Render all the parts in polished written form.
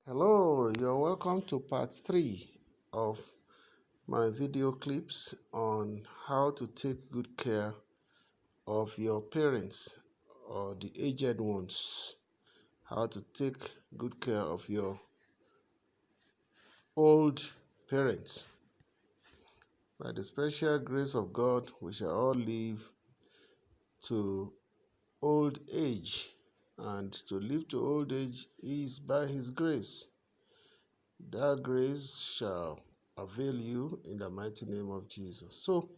Hello, you're welcome to part 3 of my video clips on how to take good care of your parents or the aged ones. How to take good care of your old parents. By the special grace of God, we shall all live to old age, and to live to old age is by His grace. That grace shall avail you in the mighty name of Jesus. So,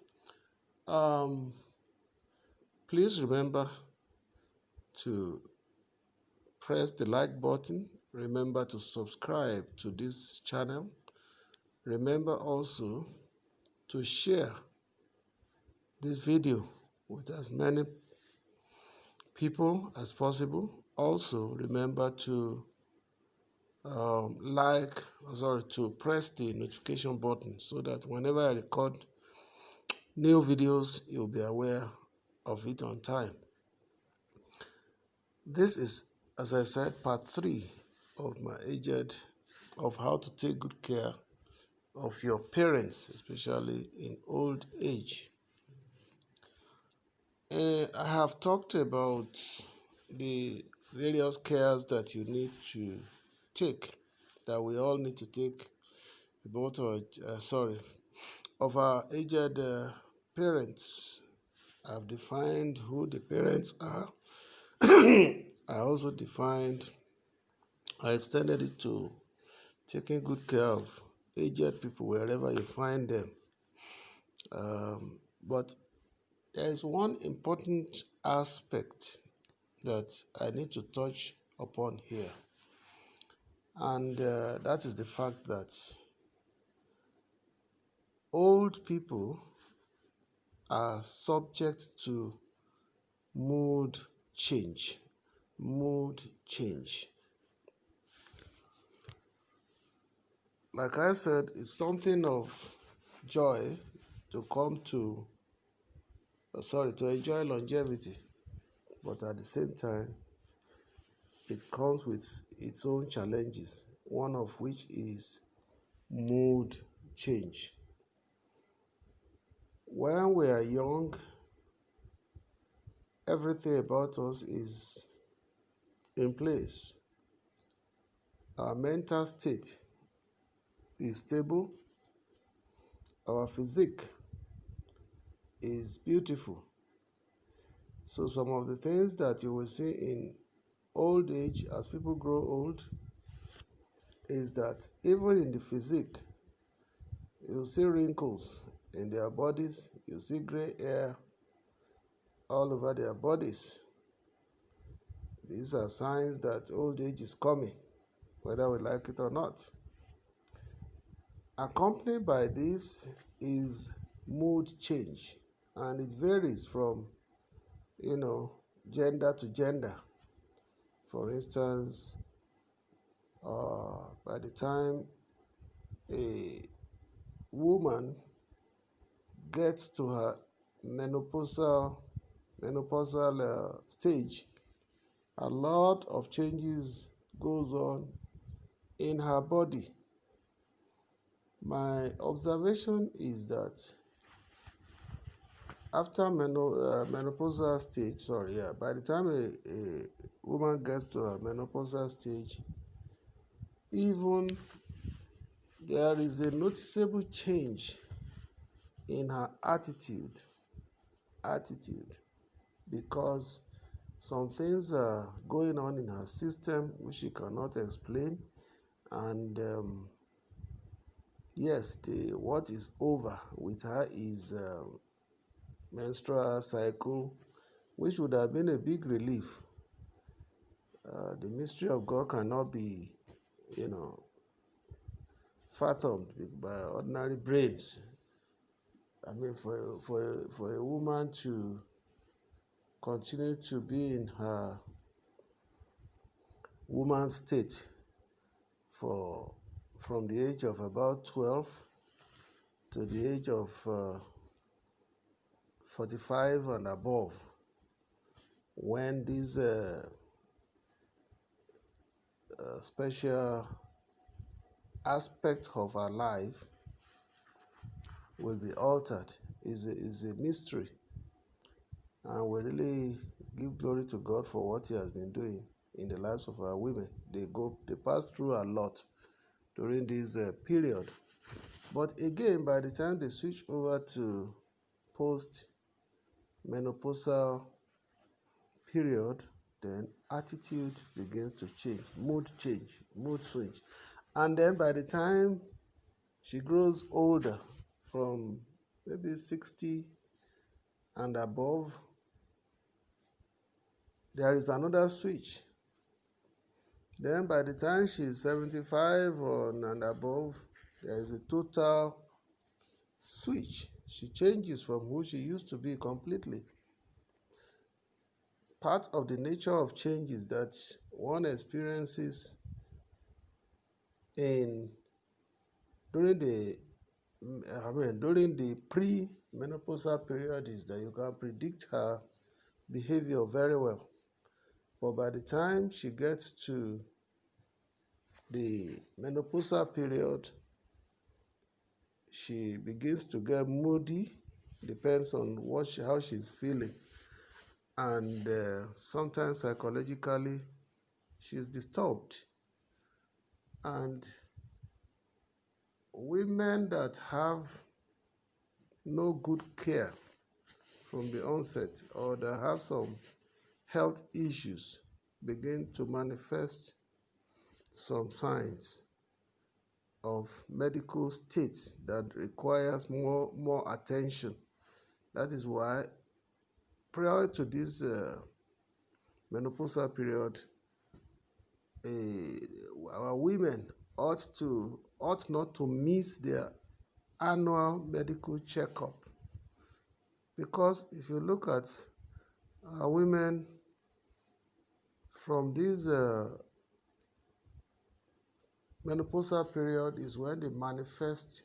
please remember to press the like button. Remember to subscribe to this channel. Remember also to share this video with as many people as possible. Also, remember to to press the notification button so that whenever I record new videos, you'll be aware of it on time. This is, as I said, part 3 of of how to take good care of your parents, especially in old age. I have talked about the various cares that you need to take, that we all need to take about of our aged parents. I've defined who the parents are. I extended it to taking good care of aged people wherever you find them. But there is one important aspect that I need to touch upon here, and that is the fact that old people are subject to mood change. Mood change. Like I said, it's something of joy to enjoy longevity, but at the same time, it comes with its own challenges, one of which is mood change. When we are young, everything about us is in place. Our mental state is stable. Our physique is beautiful. So some of the things that you will see in old age as people grow old is that even in the physique, you'll see wrinkles in their bodies, you see gray hair all over their bodies. These are signs that old age is coming, whether we like it or not. Accompanied by this is mood change, and it varies from, gender to gender. For instance, by the time a woman gets to her menopausal stage, a lot of changes goes on in her body. My observation is that after menopausal stage, by the time a woman gets to her menopausal stage, even there is a noticeable change in her attitude, because some things are going on in her system which she cannot explain, and yes, what is over with her is menstrual cycle, which would have been a big relief. The mystery of God cannot be, fathomed by ordinary brains. I mean, for a woman to continue to be in her woman state from the age of about 12 to the age of 45 and above, when these special aspect of our life will be altered is a mystery. And we really give glory to God for what He has been doing in the lives of our women. They pass through a lot during this period. But again, by the time they switch over to post-menopausal period, then attitude begins to change, mood switch. And then by the time she grows older, from maybe 60 and above, there is another switch. Then by the time she's 75 and above, there is a total switch. She changes from who she used to be completely. Part of the nature of changes that one experiences in during the pre-menopausal period is that you can predict her behavior very well. But by the time she gets to the menopausal period, she begins to get moody, depends on how she's feeling. And sometimes psychologically, she's disturbed. And women that have no good care from the onset, or that have some health issues, begin to manifest some signs of medical states that requires more attention. That is why prior to this menopausal period, our women ought not to miss their annual medical checkup, because if you look at women from this menopausal period is when they manifest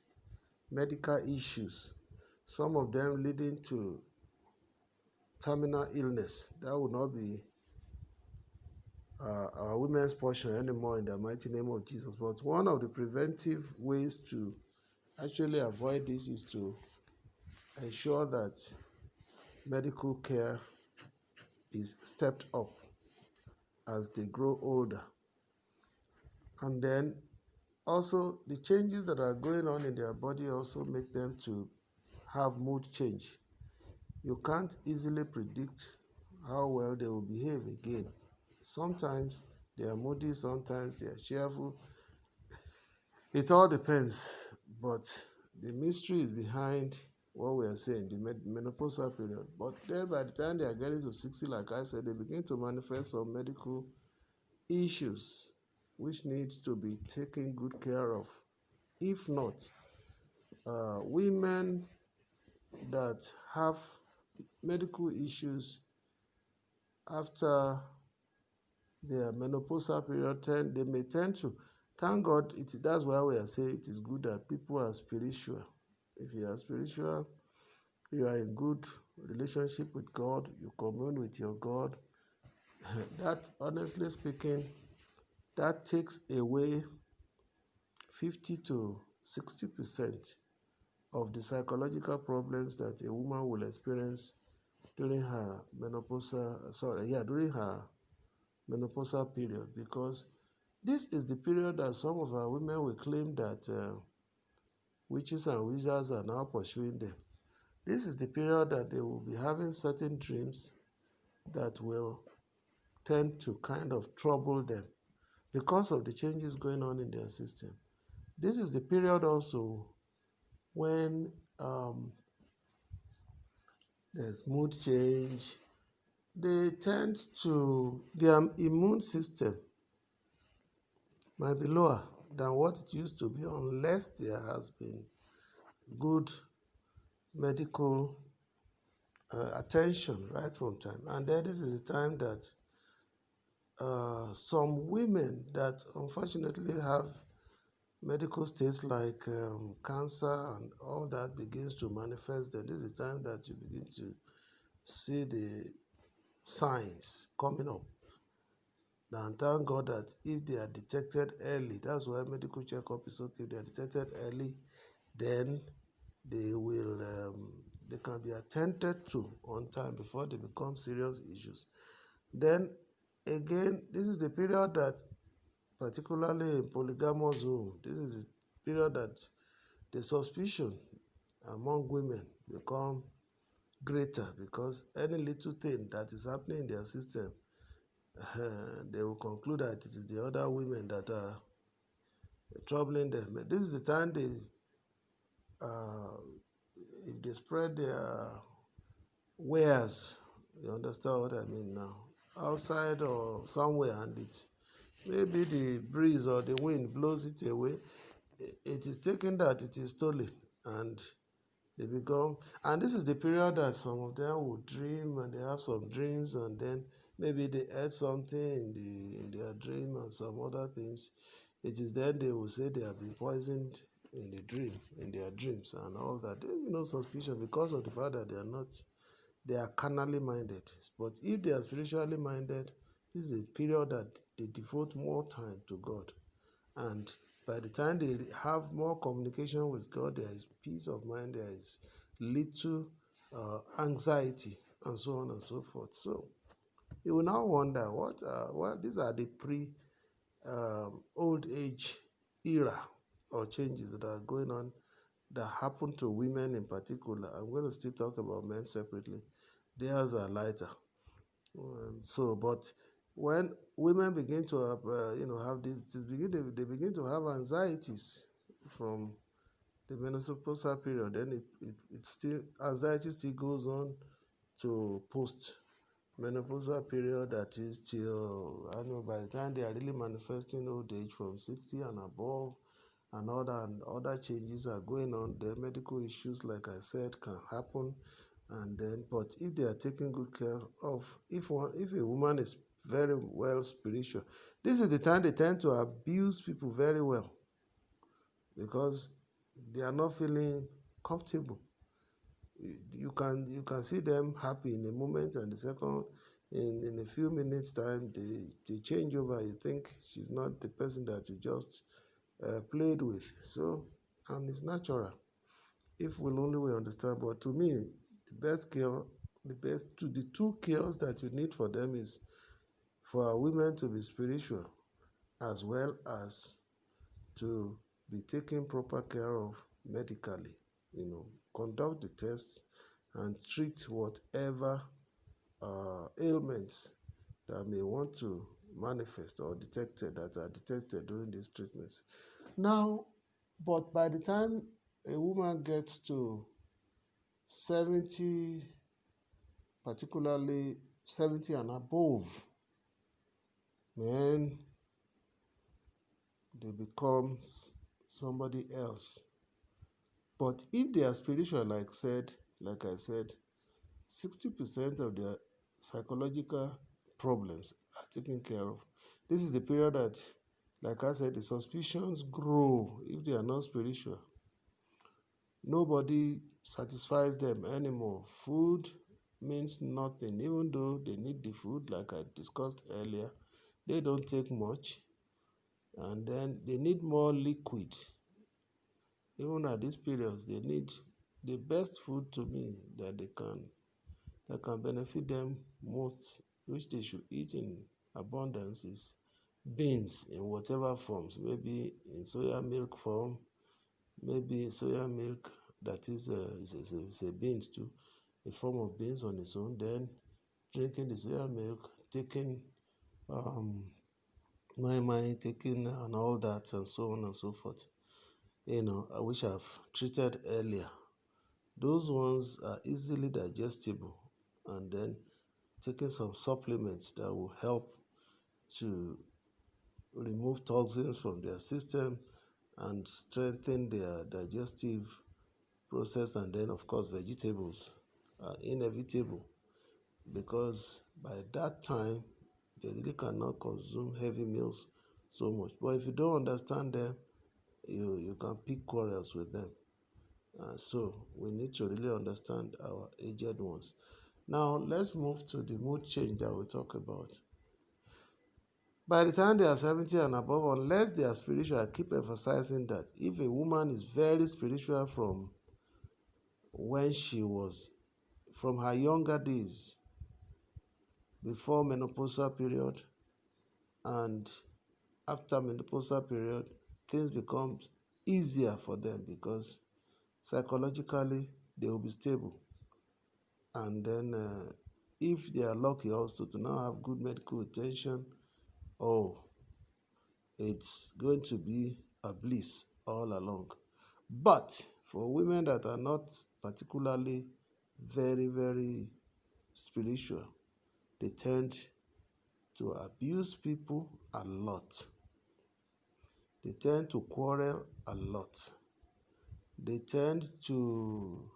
medical issues, some of them leading to terminal illness. That will not be our women's portion anymore in the mighty name of Jesus. But one of the preventive ways to actually avoid this is to ensure that medical care is stepped up as they grow older. And then also the changes that are going on in their body also make them to have mood change. You can't easily predict how well they will behave again. Sometimes they are moody, sometimes they are cheerful. It all depends, but the mystery is behind what we are saying, the menopausal period. But then by the time they are getting to 60, like I said, they begin to manifest some medical issues which needs to be taken good care of. If not, women that have medical issues after their menopausal period, they may tend to, thank God, that's why we are saying it is good that people are spiritual. If you are spiritual, you are in good relationship with God, you commune with your God. That, honestly speaking, that takes away 50 to 60% of the psychological problems that a woman will experience during her menopausal period, because this is the period that some of our women will claim that witches and wizards are now pursuing them. This is the period that they will be having certain dreams that will tend to kind of trouble them because of the changes going on in their system. This is the period also when there's mood change. Their immune system might be lower than what it used to be unless there has been good medical attention right from time. And then this is the time that some women that unfortunately have medical states like cancer and all that begins to manifest. Then this is the time that you begin to see the signs coming up. And thank God that if they are detected early, that's why medical checkup is okay. If they are detected early, then they can be attended to on time before they become serious issues. Then again, this is the period that, particularly in polygamous home, this is the period that the suspicion among women become greater, because any little thing that is happening in their system, they will conclude that it is the other women that are troubling them. This is the time uh, if they spread their wares, you understand what I mean now, outside or somewhere, and it maybe the breeze or the wind blows it away, it is taken that it is stolen, and they become, and this is the period that some of them will dream, and they have some dreams, and then maybe they ate something in their dream and some other things. It is then they will say they have been poisoned in the dream, in their dreams and all that. Suspicion, because of the fact that they are carnally minded. But if they are spiritually minded, this is a period that they devote more time to God. And by the time they have more communication with God, there is peace of mind, there is little anxiety, and so on and so forth. So you will now wonder well, these are the old age era or changes that are going on that happen to women in particular. I'm going to still talk about men separately. Theirs are lighter. But when women begin to have they begin to have anxieties from the menopausal period. Then it still anxiety still goes on to post menopausal period, that is till, I don't know, by the time they are really manifesting old age from 60 and above, and other changes are going on. The medical issues, like I said, can happen. And then, but if they are taken good care of, if a woman is very well spiritual, this is the time they tend to abuse people very well, because they are not feeling comfortable. You can see them happy in a moment, and the second, in a few minutes time, they change over. You think she's not the person that you just played with. So, and it's natural if we understand. But to me, the two cares that you need for them is for women to be spiritual, as well as to be taken proper care of medically. Conduct the tests and treat whatever ailments that may want to manifest or that are detected during these treatments. Now, but by the time a woman gets to 70, particularly 70 and above, then they become somebody else. But if they are spiritual, like I said, 60% of their psychological problems are taken care of. This is the period that, like I said, the suspicions grow if they are not spiritual. Nobody satisfies them anymore. Food means nothing, even though they need the food, like I discussed earlier. They don't take much, and then they need more liquid. Even at these periods, they need the best food, to me, that can benefit them most, which they should eat in abundance, is beans in whatever forms, maybe in soya milk form, maybe soya milk that is a beans too, a form of beans on its own, then drinking the soya milk, taking my taking and all that, and so on and so forth, which I've treated earlier. Those ones are easily digestible, and then taking some supplements that will help to remove toxins from their system and strengthen their digestive process. And then, of course, vegetables are inevitable, because by that time they really cannot consume heavy meals so much. But if you don't understand them, you can pick quarrels with them. So we need to really understand our aged ones. Now let's move to the mood change that we talk about. By the time they are 70 and above, unless they are spiritual, I keep emphasizing that if a woman is very spiritual from when she was, from her younger days, before menopausal period and after menopausal period, things become easier for them because psychologically they will be stable. And then if they are lucky also to now have good medical attention, oh, it's going to be a bliss all along. But for women that are not particularly very, very spiritual, they tend to abuse people a lot. They tend to quarrel a lot. They tend to,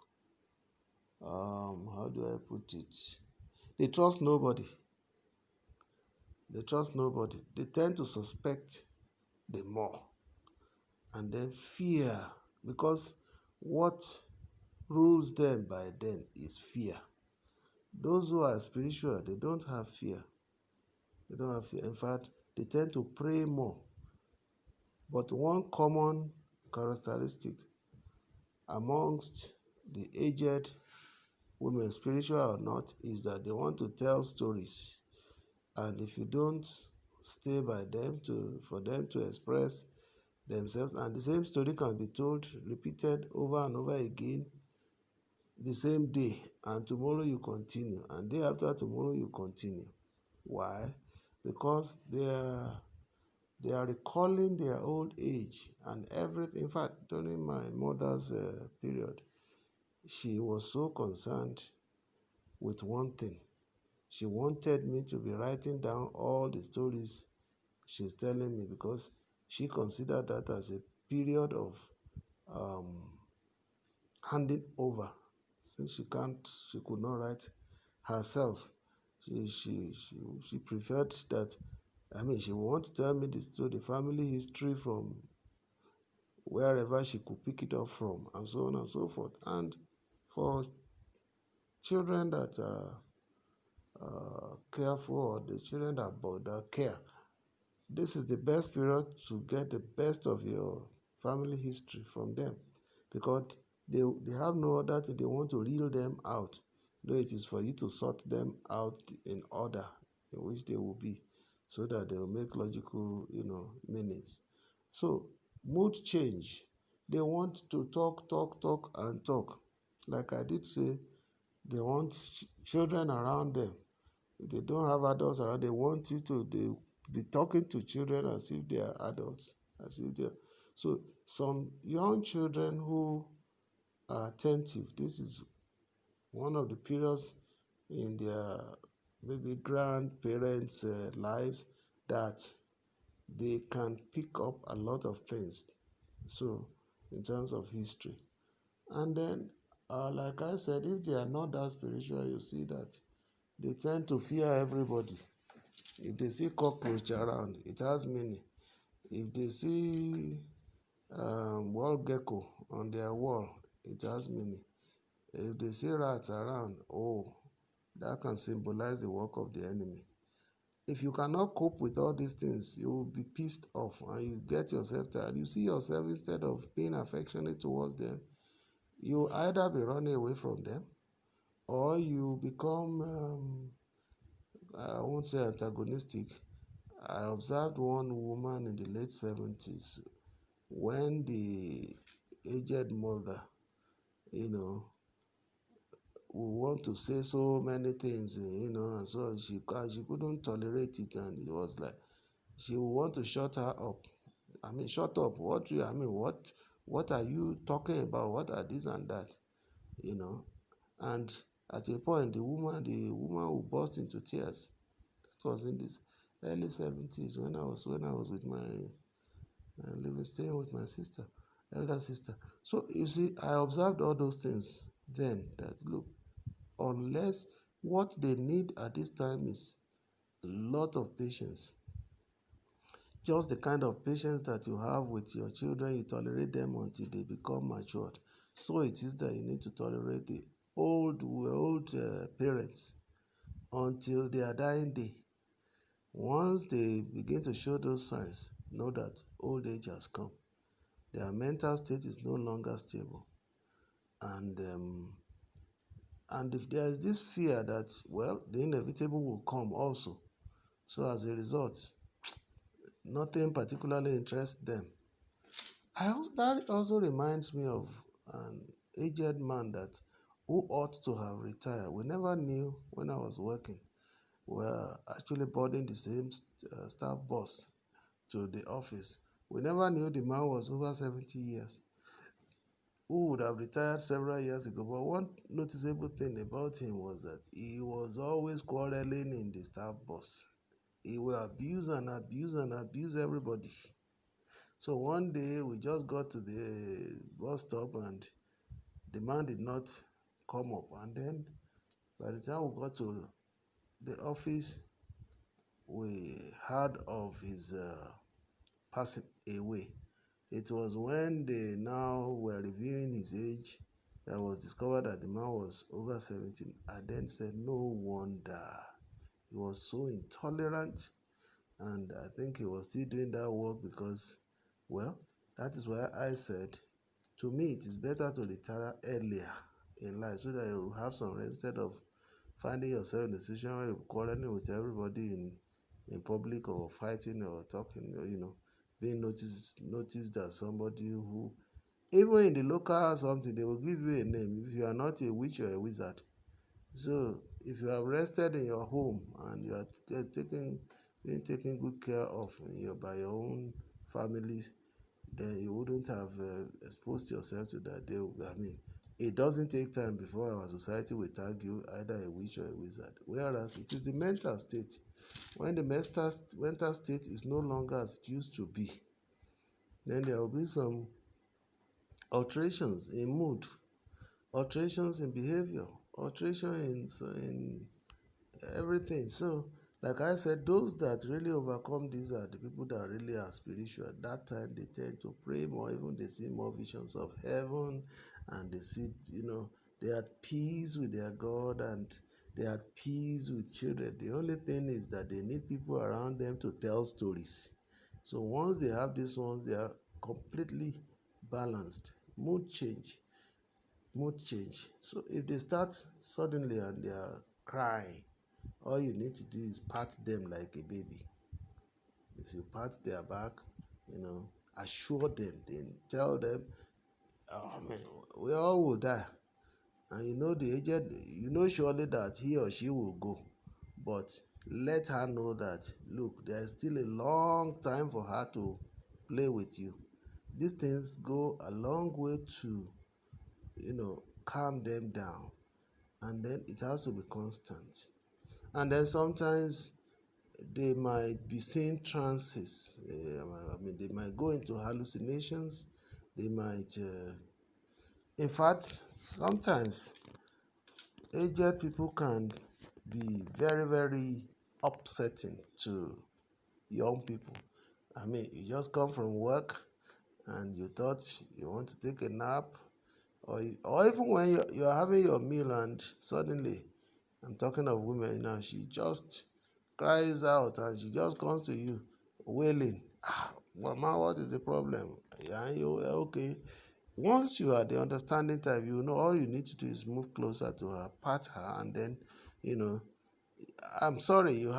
how do I put it? They trust nobody. They trust nobody. They tend to suspect the more. And then fear, because what rules them by then is fear. Those who are spiritual, they don't have fear. They don't have fear. In fact, they tend to pray more. But one common characteristic amongst the aged women, spiritual or not, is that they want to tell stories. And if you don't stay by them for them to express themselves, and the same story can be told, repeated over and over again, the same day, and tomorrow you continue, and day after tomorrow you continue. Why? Because they are recalling their old age and everything. In fact, during my mother's period, she was so concerned with one thing. She wanted me to be writing down all the stories she's telling me because she considered that as a period of um, handing over. Since she could not write herself, she preferred that. I mean, she would want to tell me the family history from wherever she could pick it up from, and so on and so forth. And for children that are careful, or the children that care, this is the best period to get the best of your family history from them, because they have no other thing. They want to reel them out, though it is for you to sort them out in order in which they will be, so that they will make logical, meanings. So mood change. They want to talk, talk, talk, and talk. Like I did say, they want children around them. If they don't have adults around, they want you to be talking to children as if they are adults, as if they are. So some young children who are attentive, this is one of the periods in their maybe grandparents' lives that they can pick up a lot of things. So in terms of history. And then, like I said, if they are not that spiritual, you see that they tend to fear everybody. If they see cockroach around, it has meaning. If they see wall gecko on their wall, it has meaning. If they see rats around, oh, that can symbolize the work of the enemy. If you cannot cope with all these things, you will be pissed off and you get yourself tired. You see yourself, instead of being affectionate towards them, you either be running away from them, or you become, I won't say antagonistic. I observed one woman in the late 70s when the aged mother, you know, would want to say so many things, and so on. She couldn't tolerate it, and it was like she would want to shut her up. I mean, shut up. What are you talking about? What are this and that? You know, and at a point, the woman would burst into tears. That was in this early 70s when I was with my living, staying with my sister, elder sister. So you see, I observed all those things then. That look, unless what they need at this time is a lot of patience, just the kind of patience that you have with your children, you tolerate them until they become matured. So it is that you need to tolerate the old parents until their dying day, Once they begin to show those signs, know that old age has come. Their mental state is no longer stable. And if there is this fear that, well, the inevitable will come also. So as a result, nothing particularly interests them. That also reminds me of an aged man that who ought to have retired. We never knew when I was working. We were actually boarding the same staff bus to the office. We never knew the man was over 70 years, who would have retired several years ago. But one noticeable thing about him was that he was always quarreling in the staff bus. He will abuse and abuse and abuse everybody. So one day we just got to the bus stop and the man did not come up. And then by the time we got to the office, we heard of his passing away. It was when they now were reviewing his age that was discovered that the man was over 17. I then said, no wonder. He was so intolerant, and I think he was still doing that work because, well, that is why I said, to me, it is better to retire earlier in life so that you will have some rest instead of finding yourself in a situation where you're quarreling with everybody in public or fighting or talking, or, being noticed as somebody who, even in the local something, they will give you a name. If you are not a witch, you're a wizard. So if you have rested in your home and you are being taken good care of by your own family, then you wouldn't have exposed yourself to that. It doesn't take time before our society will tag you either a witch or a wizard. Whereas it is the mental state. When the mental state is no longer as it used to be, then there will be some alterations in mood, alterations in behavior, alterations in everything. So, like I said, those that really overcome these are the people that really are spiritual. At that time, they tend to pray more, even they see more visions of heaven, and they see, they are at peace with their God and they are at peace with children. The only thing is that they need people around them to tell stories. So, once they have this one, they are completely balanced. Mood change. So, if they start suddenly and they are crying, all you need to do is pat them like a baby. If you pat their back, assure them, then tell them, oh man, we all will die. And the aged, surely that he or she will go. But let her know that, look, there is still a long time for her to play with you. These things go a long way to, calm them down. And then it has to be constant. And then sometimes they might be seeing trances. They might go into hallucinations. They might, in fact, sometimes aged people can be very, very upsetting to young people. You just come from work and you thought you want to take a nap, or even when you're having your meal and suddenly, I'm talking of women now, she just cries out and she just comes to you wailing. Mama, what is the problem? Yeah, you okay? Once you are the understanding type, all you need to do is move closer to her, pat her, and then, you know, I'm sorry, you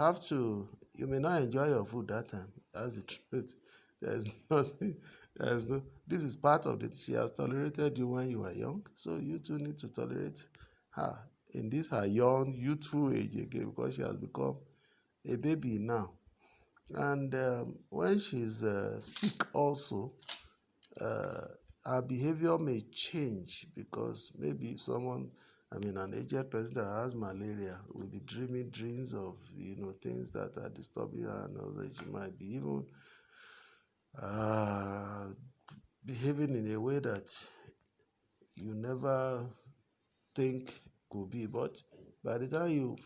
may not enjoy your food that time. That's the truth. There's nothing, there's no, this is part of it. She has tolerated you when you were young, so you too need to tolerate her in this her young, youthful age again, because she has become a baby now. And when she's sick also, uh, her behavior may change because maybe if an aged person that has malaria will be dreaming dreams of, things that are disturbing her, and also she might be even uh, behaving in a way that you never think could be. But by the time you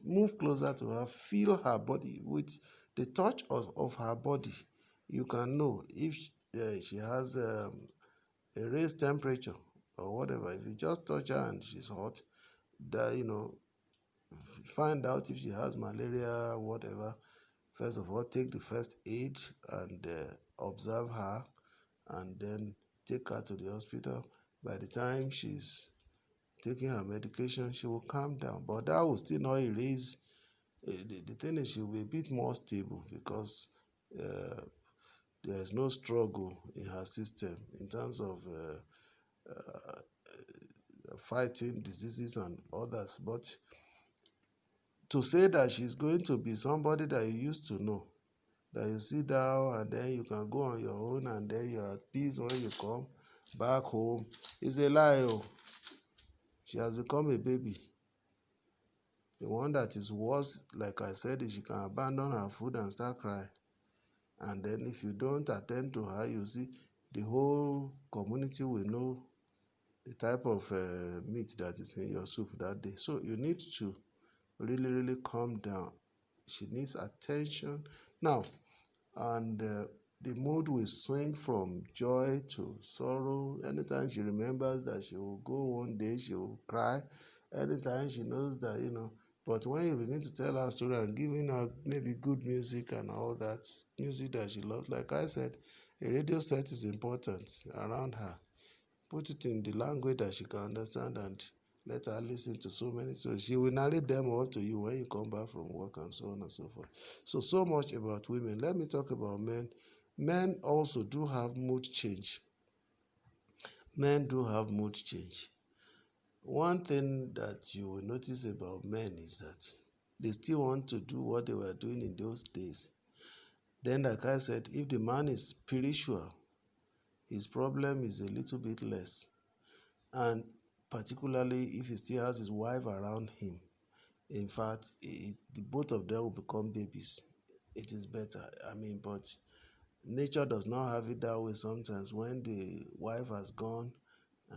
move closer to her, feel her body with the touch of her body, you can know if she has a raised temperature or whatever. If you just touch her and she's hot, that find out if she has malaria, whatever. First of all, take the first aid and observe her, and then take her to the hospital. By the time she's taking her medication, she will calm down. But that will still not erase. The thing is, she will be a bit more stable because uh, there is no struggle in her system in terms of fighting diseases and others. But to say that she's going to be somebody that you used to know, that you sit down and then you can go on your own and then you're at peace when you come back home, is a lie. Oh. She has become a baby. The one that is worse, like I said, is she can abandon her food and start crying. And then if you don't attend to her, you see the whole community will know the type of meat that is in your soup that day. So you need to really, really calm down. She needs attention. Now, and the mood will swing from joy to sorrow. Anytime she remembers that she will go one day, she will cry. Anytime she knows that, but when you begin to tell her story and giving her maybe good music and all that, music that she loves, like I said, a radio set is important around her. Put it in the language that she can understand and let her listen to so many stories. She will narrate them all to you when you come back from work and so on and so forth. So much about women. Let me talk about men. Men also do have mood change. Men do have mood change. One thing that you will notice about men is that they still want to do what they were doing in those days. Then, like I said, if the man is spiritual, his problem is a little bit less. And particularly if he still has his wife around him. In fact, the both of them will become babies. It is better. But nature does not have it that way sometimes when the wife has gone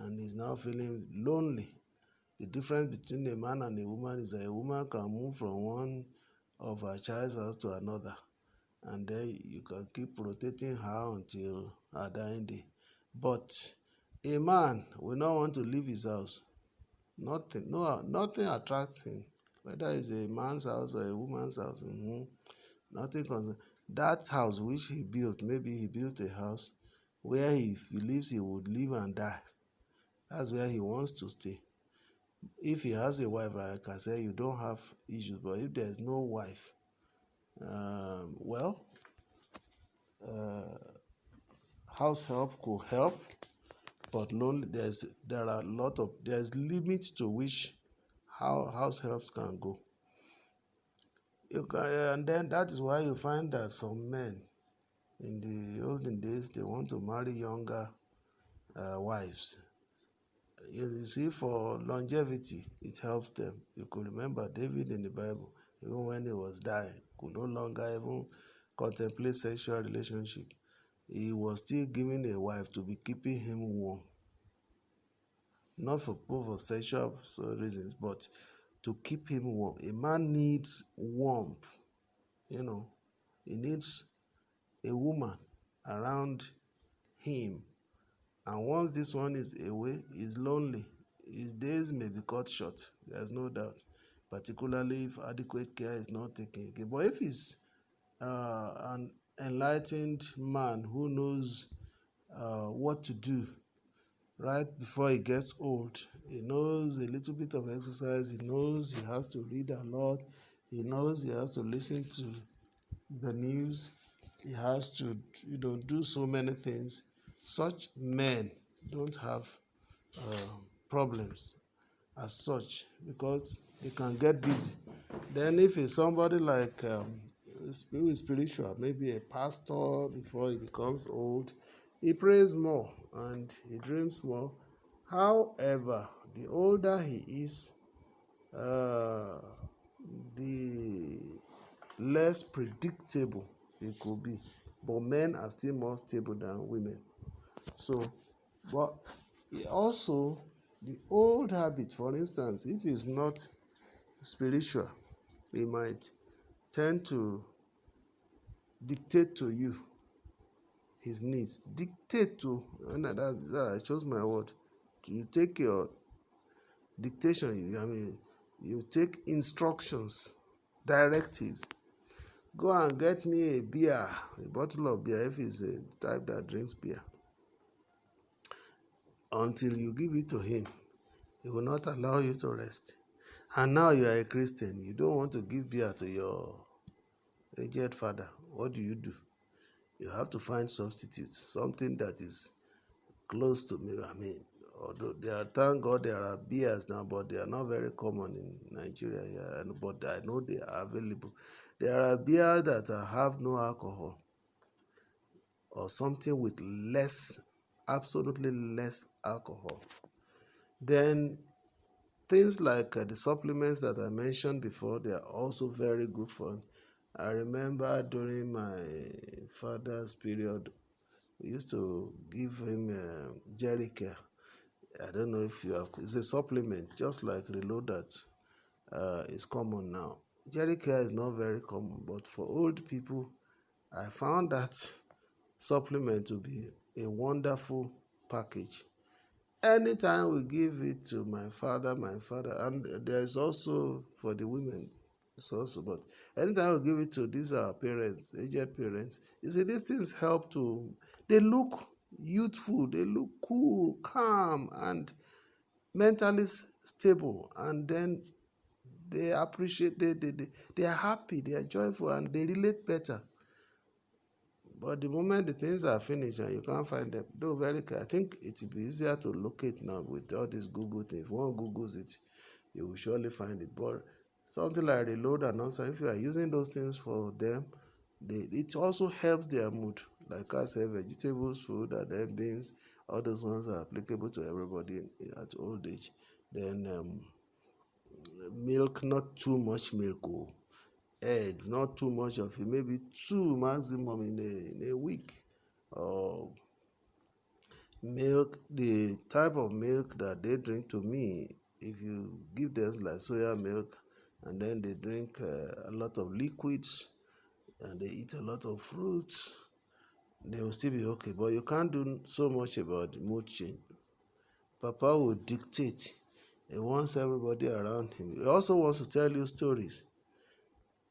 and he's now feeling lonely. The difference between a man and a woman is that a woman can move from one of her child's house to another, and then you can keep rotating her until her dying day. But a man will not want to leave his house. Nothing attracts him, whether it's a man's house or a woman's house. Nothing concerns that house which he built. Maybe he built a house where if he believes he would live and die. That's where he wants to stay. If he has a wife, like I said, you don't have issues. But if there's no wife, house help could help, but lonely. There's limits to which how house helps can go. And then that is why you find that some men in the olden days, they want to marry younger wives. You see, for longevity, it helps them. You could remember David in the Bible, even when he was dying, could no longer even contemplate sexual relationship. He was still giving a wife to be keeping him warm. Not for both of sexual reasons, but to keep him warm. A man needs warmth, He needs a woman around him. And once this one is away, he's lonely. His days may be cut short, there's no doubt, particularly if adequate care is not taken. But if he's an enlightened man who knows what to do right before he gets old, he knows a little bit of exercise, he knows he has to read a lot, he knows he has to listen to the news, he has to do so many things. Such men don't have problems as such because they can get busy. Then if it's somebody like spiritual, maybe a pastor before he becomes old, he prays more and he dreams more. However, the older he is, the less predictable it could be. But men are still more stable than women. So, but also the old habit, for instance, if it's not spiritual, it might tend to dictate to you his needs. Dictate to, and I chose my word. You take your dictation, you take instructions, directives. Go and get me a beer, a bottle of beer if he's a type that drinks beer. Until you give it to him, he will not allow you to rest. And now you are a Christian, you don't want to give beer to your aged father. What do? You have to find substitutes, something that is close to me. I mean, although thank God there are beers now, but they are not very common in Nigeria here. But I know they are available. There are beers that have no alcohol or something with absolutely less alcohol. Then things like the supplements that I mentioned before, they are also very good for. I remember during my father's period, we used to give him Jerrycare. I don't know if you have. It's a supplement, just like Reload that is common now. Jerrycare is not very common, but for old people, I found that supplement to be a wonderful package. Anytime we give it to my father, and there is also for the women, it's also, but anytime we give it to these our parents, aged parents, you see, these things help to, they look youthful, they look cool, calm, and mentally stable, and then they appreciate, they are happy, they are joyful, and they relate better. But the moment the things are finished and you can't find them, though very clear, I think it will be easier to locate now with all these Google things. If one Googles it, you will surely find it. But something like Reload and also, if you are using those things for them, it also helps their mood. Like I said, vegetables, food, and then beans, all those ones are applicable to everybody at old age. Then milk, not too much milk. Oh. Eggs, not too much of it, maybe two maximum in a week. Or milk, the type of milk that they drink, to me, if you give them like soya milk and then they drink a lot of liquids and they eat a lot of fruits, they will still be okay. But you can't do so much about the mood change. Papa will dictate. He wants everybody around him. He also wants to tell you stories.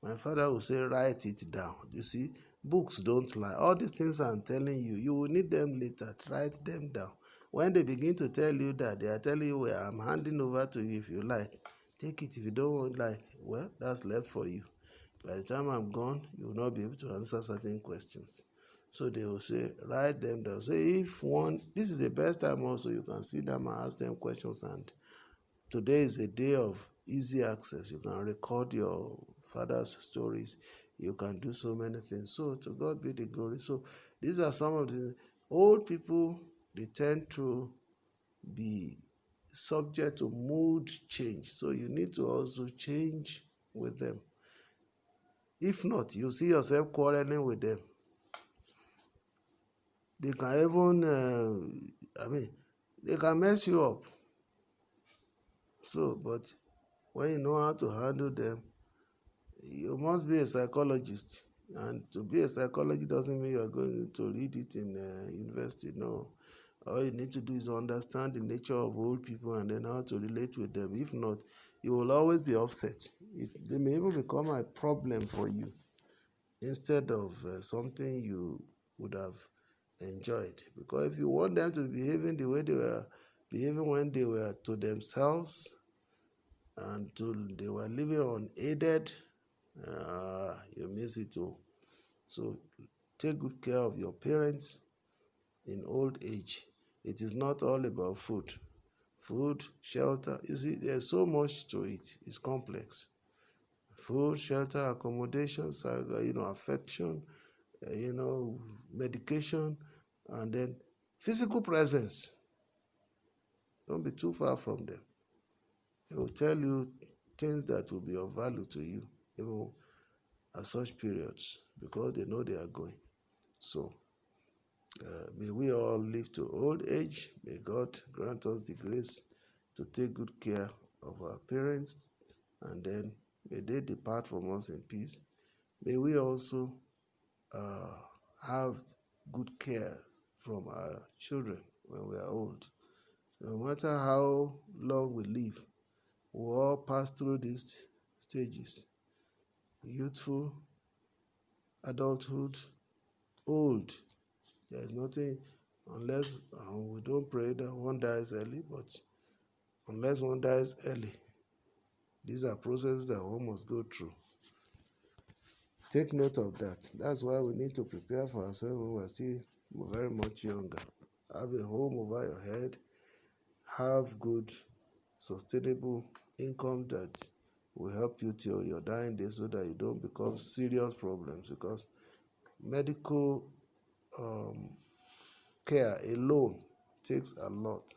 My father will say, write it down. You see, books don't lie. All these things I'm telling you, you will need them later. Write them down. When they begin to tell you that, they are telling you, well, I'm handing over to you if you like. Take it. If you don't want, like, well, that's left for you. By the time I'm gone, you will not be able to answer certain questions. So they will say, write them down. So if one, this is the best time also, you can see them and ask them questions. And today is a day of easy access. You can record your father's stories. You can do so many things. So to God be the glory. So these are some of the old people, they tend to be subject to mood change. So you need to also change with them. If not, you see yourself quarreling with them. They can even, they can mess you up. So, but when you know how to handle them, you must be a psychologist. And to be a psychologist doesn't mean you're going to read it in university. No. All you need to do is understand the nature of old people and then how to relate with them. If not, you will always be upset. They may even become a problem for you instead of something you would have enjoyed. Because if you want them to be behaving the way they were behaving when they were to themselves and they were living unaided, you miss it too. So take good care of your parents in old age. It is not all about food. Food, shelter, you see, there's so much to it. It's complex. Food, shelter, accommodation, affection, medication, and then physical presence. Don't be too far from them. They will tell you things that will be of value to you, even at such periods, because they know they are going. So, may we all live to old age. May God grant us the grace to take good care of our parents, and then may they depart from us in peace. May we also have good care from our children when we are old. No matter how long we live, we all pass through these stages: youthful, adulthood, old. There is nothing, unless we don't pray that one dies early, but unless one dies early, these are processes that one must go through. Take note of that. That's why we need to prepare for ourselves when we're still very much younger. Have a home over your head, have good, sustainable income that will help you till your dying day so that you don't become serious problems, because medical care alone takes a lot,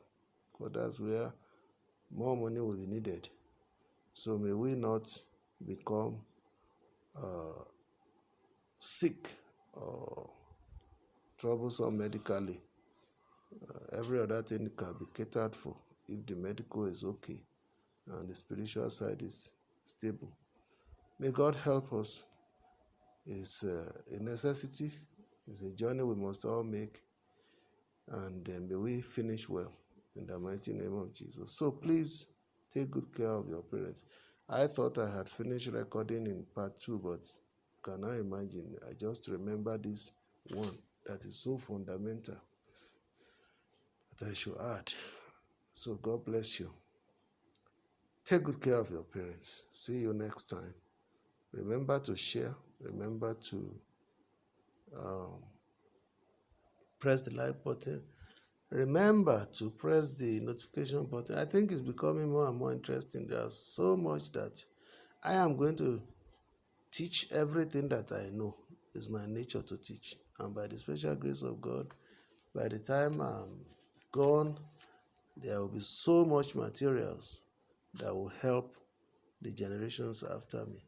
because that's where more money will be needed. So may we not become sick or troublesome medically. Every other thing can be catered for if the medical is okay and the spiritual side is stable. May God help us. It's a necessity. It's a journey we must all make, and may we finish well in the mighty name of Jesus. So please take good care of your parents. I thought I had finished recording in part 2, but you cannot imagine. I just remember this one that is so fundamental that I should add. So God bless you. Take good care of your parents. See you next time. Remember to share. Remember to press the like button. Remember to press the notification button. I think it's becoming more and more interesting. There's so much that I am going to teach. Everything that I know. It's my nature to teach. And by the special grace of God, by the time I'm gone, there will be so much materials that will help the generations after me.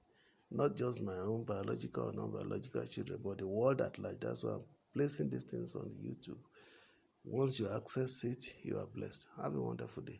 Not just my own biological or non-biological children, but the world at large. That's why I'm placing these things on YouTube. Once you access it, you are blessed. Have a wonderful day.